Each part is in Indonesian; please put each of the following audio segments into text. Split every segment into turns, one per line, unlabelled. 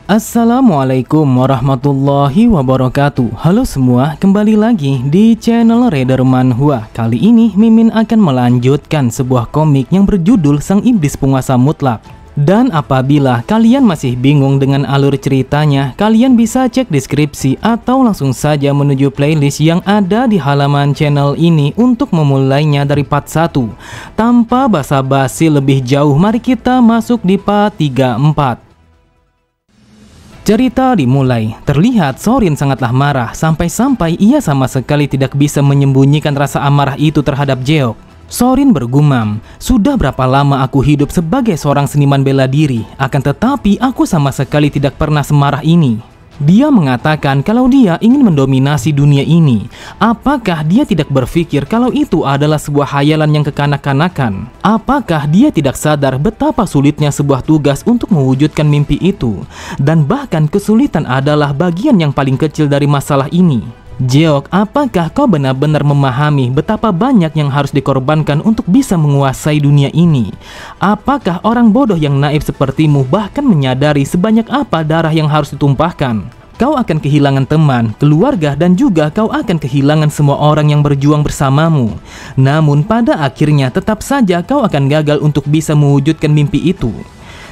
Assalamualaikum warahmatullahi wabarakatuh. Halo semua, kembali lagi di channel Raider Manhwa. Kali ini Mimin akan melanjutkan sebuah komik yang berjudul Sang Iblis Penguasa Mutlak. Dan apabila kalian masih bingung dengan alur ceritanya, kalian bisa cek deskripsi atau langsung saja menuju playlist yang ada di halaman channel ini untuk memulainya dari part 1. Tanpa basa-basi lebih jauh, mari kita masuk di part 34. Cerita dimulai. Terlihat Sorin sangatlah marah, sampai-sampai ia sama sekali tidak bisa menyembunyikan rasa amarah itu terhadap Jeok. Sorin bergumam, "Sudah berapa lama aku hidup sebagai seorang seniman bela diri, akan tetapi aku sama sekali tidak pernah semarah ini." Dia mengatakan kalau dia ingin mendominasi dunia ini. Apakah dia tidak berpikir kalau itu adalah sebuah hayalan yang kekanak-kanakan? Apakah dia tidak sadar betapa sulitnya sebuah tugas untuk mewujudkan mimpi itu? Dan bahkan kesulitan adalah bagian yang paling kecil dari masalah ini. Jeok, apakah kau benar-benar memahami betapa banyak yang harus dikorbankan untuk bisa menguasai dunia ini? Apakah orang bodoh yang naif sepertimu bahkan menyadari sebanyak apa darah yang harus ditumpahkan? Kau akan kehilangan teman, keluarga, dan juga kau akan kehilangan semua orang yang berjuang bersamamu. Namun pada akhirnya tetap saja kau akan gagal untuk bisa mewujudkan mimpi itu.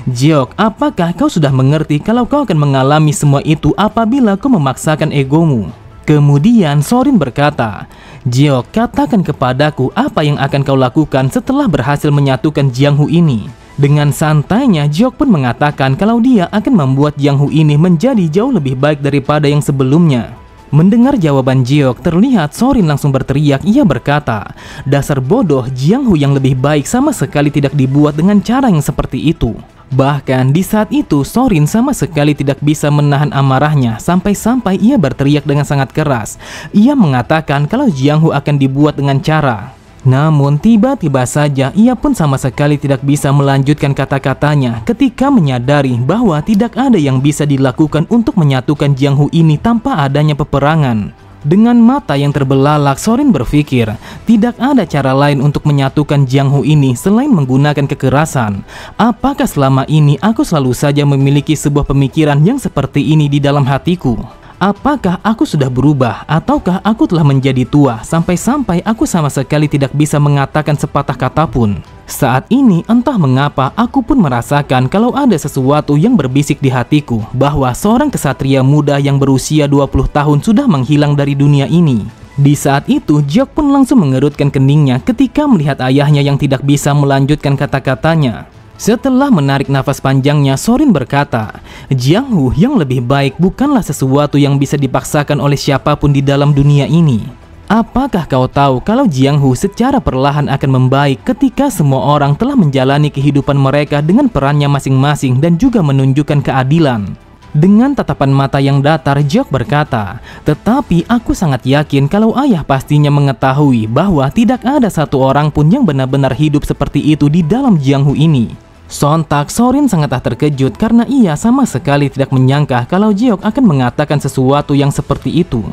Jeok, apakah kau sudah mengerti kalau kau akan mengalami semua itu apabila kau memaksakan egomu? Kemudian Sorin berkata, "Jeok, katakan kepadaku apa yang akan kau lakukan setelah berhasil menyatukan Jianghu ini." Dengan santainya Jeok pun mengatakan kalau dia akan membuat Jianghu ini menjadi jauh lebih baik daripada yang sebelumnya. Mendengar jawaban Jeok, terlihat Sorin langsung berteriak. Ia berkata, "Dasar bodoh, Jianghu yang lebih baik sama sekali tidak dibuat dengan cara yang seperti itu." Bahkan di saat itu Sorin sama sekali tidak bisa menahan amarahnya, sampai-sampai ia berteriak dengan sangat keras. Ia mengatakan kalau Jianghu akan dibuat dengan cara. Namun tiba-tiba saja ia pun sama sekali tidak bisa melanjutkan kata-katanya ketika menyadari bahwa tidak ada yang bisa dilakukan untuk menyatukan Jianghu ini tanpa adanya peperangan. Dengan mata yang terbelalak, Sorin berpikir, tidak ada cara lain untuk menyatukan Jianghu ini selain menggunakan kekerasan. Apakah selama ini aku selalu saja memiliki sebuah pemikiran yang seperti ini di dalam hatiku? Apakah aku sudah berubah, ataukah aku telah menjadi tua sampai-sampai aku sama sekali tidak bisa mengatakan sepatah kata pun? Saat ini entah mengapa aku pun merasakan kalau ada sesuatu yang berbisik di hatiku bahwa seorang kesatria muda yang berusia 20 tahun sudah menghilang dari dunia ini. Di saat itu Jeok pun langsung mengerutkan keningnya ketika melihat ayahnya yang tidak bisa melanjutkan kata-katanya. Setelah menarik nafas panjangnya, Sorin berkata, "Jianghu yang lebih baik bukanlah sesuatu yang bisa dipaksakan oleh siapapun di dalam dunia ini. Apakah kau tahu kalau Jianghu secara perlahan akan membaik ketika semua orang telah menjalani kehidupan mereka dengan perannya masing-masing dan juga menunjukkan keadilan?" Dengan tatapan mata yang datar, Jeok berkata, "Tetapi aku sangat yakin kalau ayah pastinya mengetahui bahwa tidak ada satu orang pun yang benar-benar hidup seperti itu di dalam Jianghu ini." Sontak Sorin sangatlah terkejut karena ia sama sekali tidak menyangka kalau Jeok akan mengatakan sesuatu yang seperti itu.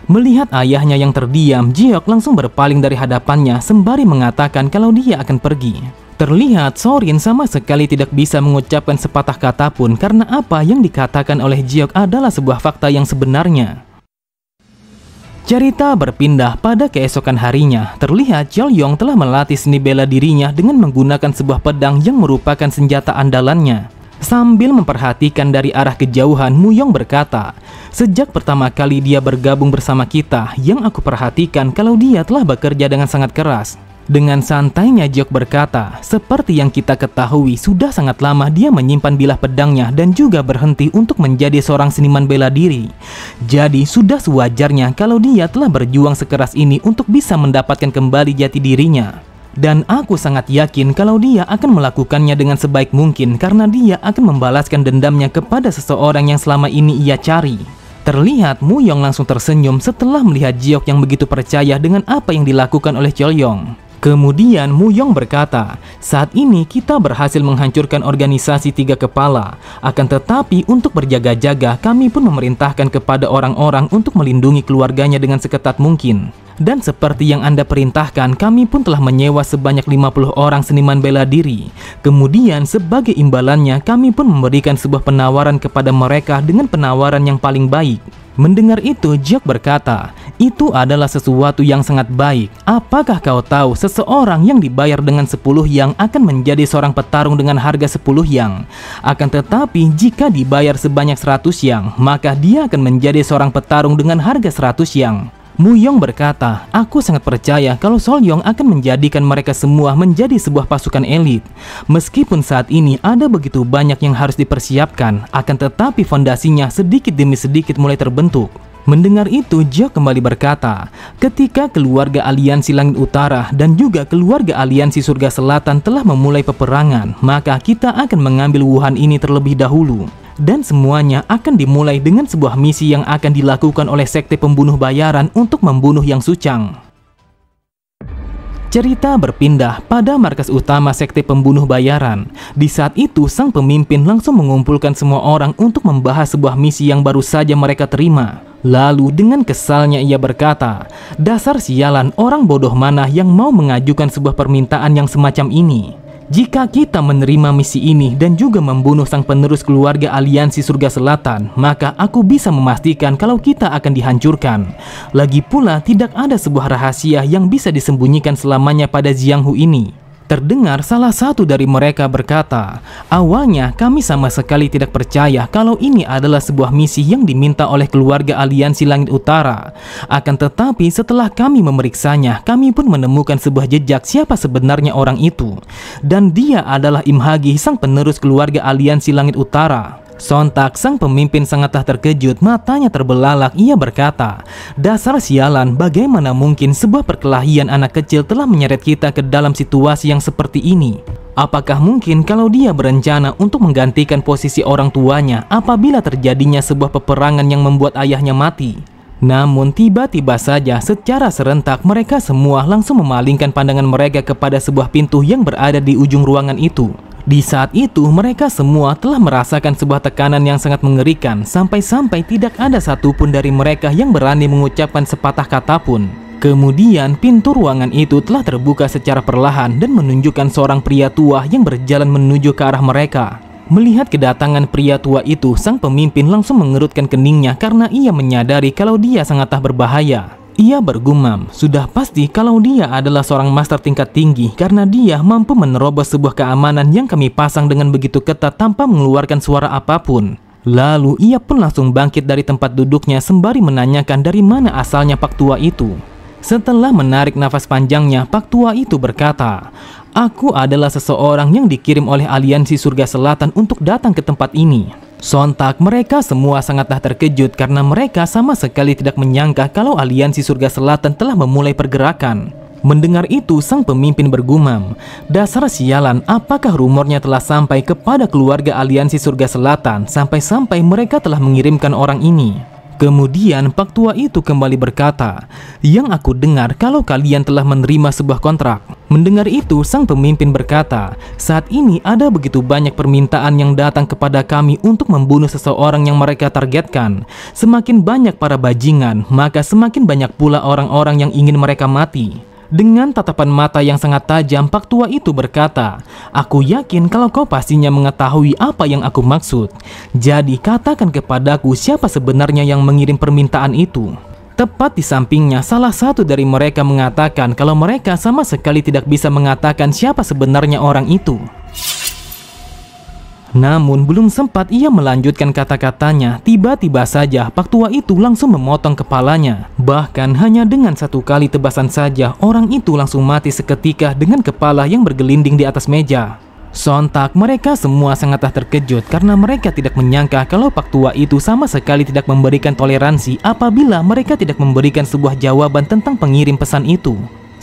Melihat ayahnya yang terdiam, Jeok langsung berpaling dari hadapannya sembari mengatakan kalau dia akan pergi. Terlihat Sorin sama sekali tidak bisa mengucapkan sepatah kata pun karena apa yang dikatakan oleh Jeok adalah sebuah fakta yang sebenarnya. Cerita berpindah pada keesokan harinya. Terlihat Jeolyong telah melatih seni bela dirinya dengan menggunakan sebuah pedang yang merupakan senjata andalannya. Sambil memperhatikan dari arah kejauhan, Muyong berkata, "Sejak pertama kali dia bergabung bersama kita, yang aku perhatikan kalau dia telah bekerja dengan sangat keras." Dengan santainya Jeok berkata, "Seperti yang kita ketahui, sudah sangat lama dia menyimpan bilah pedangnya dan juga berhenti untuk menjadi seorang seniman bela diri. Jadi sudah sewajarnya kalau dia telah berjuang sekeras ini untuk bisa mendapatkan kembali jati dirinya. Dan aku sangat yakin kalau dia akan melakukannya dengan sebaik mungkin karena dia akan membalaskan dendamnya kepada seseorang yang selama ini ia cari." Terlihat Muyong langsung tersenyum setelah melihat Jeok yang begitu percaya dengan apa yang dilakukan oleh Jeolyong. Kemudian Muyong berkata, "Saat ini kita berhasil menghancurkan organisasi tiga kepala. Akan tetapi untuk berjaga-jaga kami pun memerintahkan kepada orang-orang untuk melindungi keluarganya dengan seketat mungkin. Dan seperti yang Anda perintahkan, kami pun telah menyewa sebanyak 50 orang seniman bela diri. Kemudian sebagai imbalannya, kami pun memberikan sebuah penawaran kepada mereka dengan penawaran yang paling baik. Mendengar itu, Geok berkata, "Itu adalah sesuatu yang sangat baik. Apakah kau tahu seseorang yang dibayar dengan 10 yang akan menjadi seorang petarung dengan harga 10 yang? Akan tetapi jika dibayar sebanyak 100 yang, maka dia akan menjadi seorang petarung dengan harga 100 yang." Muyong berkata, "Aku sangat percaya kalau Solyong akan menjadikan mereka semua menjadi sebuah pasukan elit. Meskipun saat ini ada begitu banyak yang harus dipersiapkan, akan tetapi fondasinya sedikit demi sedikit mulai terbentuk." Mendengar itu, Geok kembali berkata, "Ketika keluarga Aliansi Langit Utara dan juga keluarga Aliansi Surga Selatan telah memulai peperangan, maka kita akan mengambil Wuhan ini terlebih dahulu. Dan semuanya akan dimulai dengan sebuah misi yang akan dilakukan oleh sekte pembunuh bayaran untuk membunuh Yang Suchang." Cerita berpindah pada markas utama sekte pembunuh bayaran. Di saat itu, sang pemimpin langsung mengumpulkan semua orang untuk membahas sebuah misi yang baru saja mereka terima. Lalu dengan kesalnya ia berkata, "Dasar sialan, orang bodoh mana yang mau mengajukan sebuah permintaan yang semacam ini? Jika kita menerima misi ini dan juga membunuh sang penerus keluarga Aliansi Surga Selatan, maka aku bisa memastikan kalau kita akan dihancurkan. Lagi pula, tidak ada sebuah rahasia yang bisa disembunyikan selamanya pada Jianghu ini." Terdengar salah satu dari mereka berkata, "Awalnya kami sama sekali tidak percaya kalau ini adalah sebuah misi yang diminta oleh keluarga Aliansi Langit Utara. Akan tetapi setelah kami memeriksanya, kami pun menemukan sebuah jejak siapa sebenarnya orang itu. Dan dia adalah Imhagi, sang penerus keluarga Aliansi Langit Utara." Sontak sang pemimpin sangatlah terkejut, matanya terbelalak. Ia berkata, "Dasar sialan, bagaimana mungkin sebuah perkelahian anak kecil telah menyeret kita ke dalam situasi yang seperti ini? Apakah mungkin kalau dia berencana untuk menggantikan posisi orang tuanya apabila terjadinya sebuah peperangan yang membuat ayahnya mati?" Namun tiba-tiba saja secara serentak mereka semua langsung memalingkan pandangan mereka kepada sebuah pintu yang berada di ujung ruangan itu. Di saat itu mereka semua telah merasakan sebuah tekanan yang sangat mengerikan, sampai-sampai tidak ada satupun dari mereka yang berani mengucapkan sepatah kata pun. Kemudian pintu ruangan itu telah terbuka secara perlahan dan menunjukkan seorang pria tua yang berjalan menuju ke arah mereka. Melihat kedatangan pria tua itu, sang pemimpin langsung mengerutkan keningnya karena ia menyadari kalau dia sangatlah berbahaya. Ia bergumam, sudah pasti kalau dia adalah seorang master tingkat tinggi karena dia mampu menerobos sebuah keamanan yang kami pasang dengan begitu ketat tanpa mengeluarkan suara apapun. Lalu ia pun langsung bangkit dari tempat duduknya sembari menanyakan dari mana asalnya Pak Tua itu. Setelah menarik nafas panjangnya, Pak Tua itu berkata, "Aku adalah seseorang yang dikirim oleh Aliansi Surga Selatan untuk datang ke tempat ini." Sontak mereka semua sangatlah terkejut karena mereka sama sekali tidak menyangka kalau Aliansi Surga Selatan telah memulai pergerakan. Mendengar itu, sang pemimpin bergumam, "Dasar sialan, apakah rumornya telah sampai kepada keluarga Aliansi Surga Selatan sampai-sampai mereka telah mengirimkan orang ini?" Kemudian Pak Tua itu kembali berkata, "Yang aku dengar kalau kalian telah menerima sebuah kontrak." Mendengar itu, sang pemimpin berkata, "Saat ini ada begitu banyak permintaan yang datang kepada kami untuk membunuh seseorang yang mereka targetkan. Semakin banyak para bajingan, maka semakin banyak pula orang-orang yang ingin mereka mati." Dengan tatapan mata yang sangat tajam, Pak Tua itu berkata, "Aku yakin kalau kau pastinya mengetahui apa yang aku maksud. Jadi katakan kepadaku siapa sebenarnya yang mengirim permintaan itu." Tepat di sampingnya, salah satu dari mereka mengatakan kalau mereka sama sekali tidak bisa mengatakan siapa sebenarnya orang itu. Namun belum sempat ia melanjutkan kata-katanya, tiba-tiba saja Pak Tua itu langsung memotong kepalanya. Bahkan hanya dengan satu kali tebasan saja, orang itu langsung mati seketika dengan kepala yang bergelinding di atas meja. Sontak mereka semua sangatlah terkejut karena mereka tidak menyangka kalau Pak Tua itu sama sekali tidak memberikan toleransi apabila mereka tidak memberikan sebuah jawaban tentang pengirim pesan itu.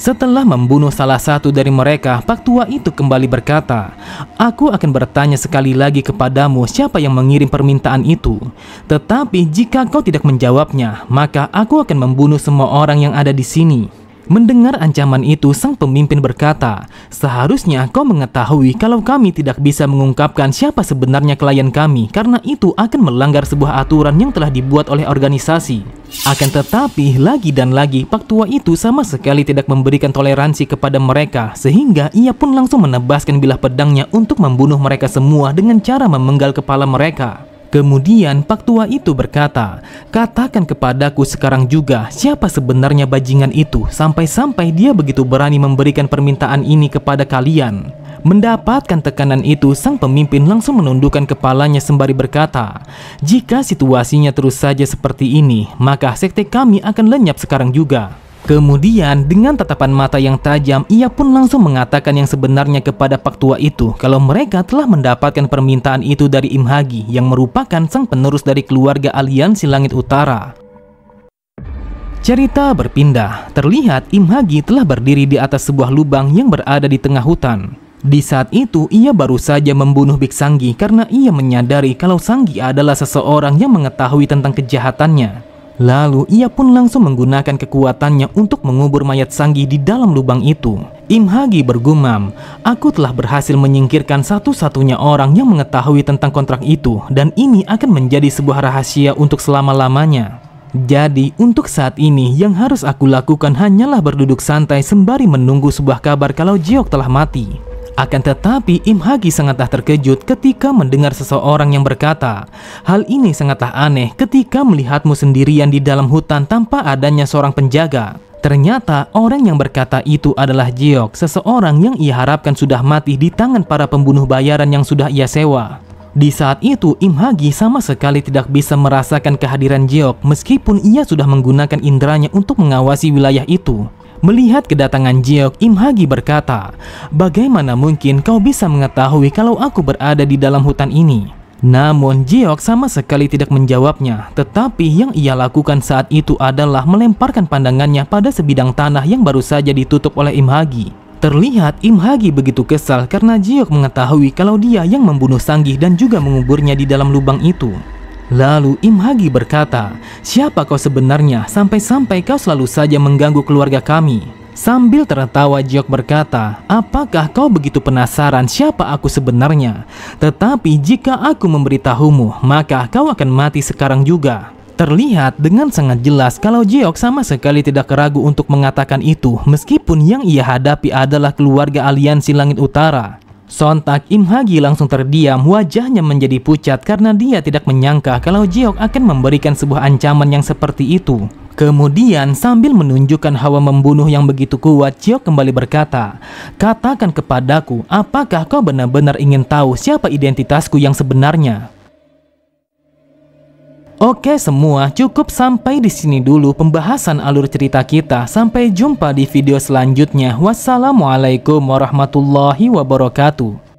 Setelah membunuh salah satu dari mereka, Pak Tua itu kembali berkata, "Aku akan bertanya sekali lagi kepadamu siapa yang mengirim permintaan itu. Tetapi jika kau tidak menjawabnya, maka aku akan membunuh semua orang yang ada di sini." Mendengar ancaman itu, sang pemimpin berkata, "Seharusnya kau mengetahui kalau kami tidak bisa mengungkapkan siapa sebenarnya klien kami, karena itu akan melanggar sebuah aturan yang telah dibuat oleh organisasi." Akan tetapi, lagi dan lagi, Pak Tua itu sama sekali tidak memberikan toleransi kepada mereka, sehingga ia pun langsung menebaskan bilah pedangnya untuk membunuh mereka semua dengan cara memenggal kepala mereka. Kemudian Pak Tua itu berkata, "Katakan kepadaku sekarang juga siapa sebenarnya bajingan itu sampai-sampai dia begitu berani memberikan permintaan ini kepada kalian." Mendapatkan tekanan itu, sang pemimpin langsung menundukkan kepalanya sembari berkata, "Jika situasinya terus saja seperti ini, maka sekte kami akan lenyap sekarang juga." Kemudian dengan tatapan mata yang tajam, ia pun langsung mengatakan yang sebenarnya kepada Pak Tua itu, kalau mereka telah mendapatkan permintaan itu dari Im Hagi yang merupakan sang penerus dari keluarga Aliansi Langit Utara. Cerita berpindah, terlihat Im Hagi telah berdiri di atas sebuah lubang yang berada di tengah hutan. Di saat itu ia baru saja membunuh Big Sanggi karena ia menyadari kalau Sanggi adalah seseorang yang mengetahui tentang kejahatannya. Lalu ia pun langsung menggunakan kekuatannya untuk mengubur mayat Sanggi di dalam lubang itu. Im Hagi bergumam, "Aku telah berhasil menyingkirkan satu-satunya orang yang mengetahui tentang kontrak itu, dan ini akan menjadi sebuah rahasia untuk selama-lamanya. Jadi untuk saat ini yang harus aku lakukan hanyalah berduduk santai sembari menunggu sebuah kabar kalau Jeok telah mati." Akan tetapi Im Hagi sangatlah terkejut ketika mendengar seseorang yang berkata, "Hal ini sangatlah aneh ketika melihatmu sendirian di dalam hutan tanpa adanya seorang penjaga." Ternyata orang yang berkata itu adalah Jeok, seseorang yang ia harapkan sudah mati di tangan para pembunuh bayaran yang sudah ia sewa. Di saat itu Im Hagi sama sekali tidak bisa merasakan kehadiran Jeok meskipun ia sudah menggunakan inderanya untuk mengawasi wilayah itu. Melihat kedatangan Jeok, Im Hagi berkata, "Bagaimana mungkin kau bisa mengetahui kalau aku berada di dalam hutan ini?" Namun Jeok sama sekali tidak menjawabnya, tetapi yang ia lakukan saat itu adalah melemparkan pandangannya pada sebidang tanah yang baru saja ditutup oleh Im Hagi. Terlihat Im Hagi begitu kesal karena Jeok mengetahui kalau dia yang membunuh Sanggi dan juga menguburnya di dalam lubang itu. Lalu Im Hagi berkata, "Siapa kau sebenarnya sampai-sampai kau selalu saja mengganggu keluarga kami?" Sambil tertawa Jeok berkata, "Apakah kau begitu penasaran siapa aku sebenarnya? Tetapi jika aku memberitahumu, maka kau akan mati sekarang juga." Terlihat dengan sangat jelas kalau Jeok sama sekali tidak ragu untuk mengatakan itu meskipun yang ia hadapi adalah keluarga Aliansi Langit Utara. Sontak Im Hagi langsung terdiam, wajahnya menjadi pucat karena dia tidak menyangka kalau Jeok akan memberikan sebuah ancaman yang seperti itu. Kemudian sambil menunjukkan hawa membunuh yang begitu kuat, Jeok kembali berkata, "Katakan kepadaku, apakah kau benar-benar ingin tahu siapa identitasku yang sebenarnya?" Oke semua, cukup sampai di sini dulu pembahasan alur cerita kita. Sampai jumpa di video selanjutnya. Wassalamualaikum warahmatullahi wabarakatuh.